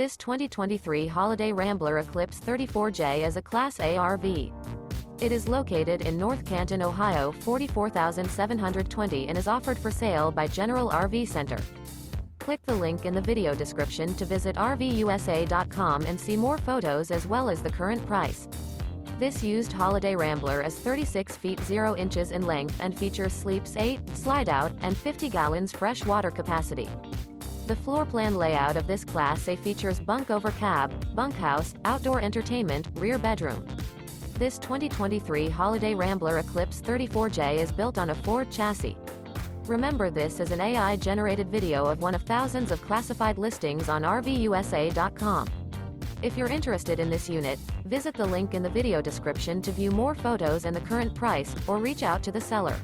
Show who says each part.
Speaker 1: This 2023 Holiday Rambler Eclipse 34J is a Class A RV. It is located in North Canton, Ohio 44,720 and is offered for sale by General RV Center. Click the link in the video description to visit RVUSA.com and see more photos as well as the current price. This used Holiday Rambler is 36 feet 0 inches in length and features sleeps 8, slide-out, and 50 gallons fresh water capacity. The floor plan layout of this Class A features Bunk Over Cab, Bunkhouse, outdoor entertainment, rear bedroom. This 2023 Holiday Rambler Eclipse 34J is built on a Ford chassis. Remember, this is an AI-generated video of one of thousands of classified listings on RVUSA.com. If you're interested in this unit, visit the link in the video description to view more photos and the current price, or reach out to the seller.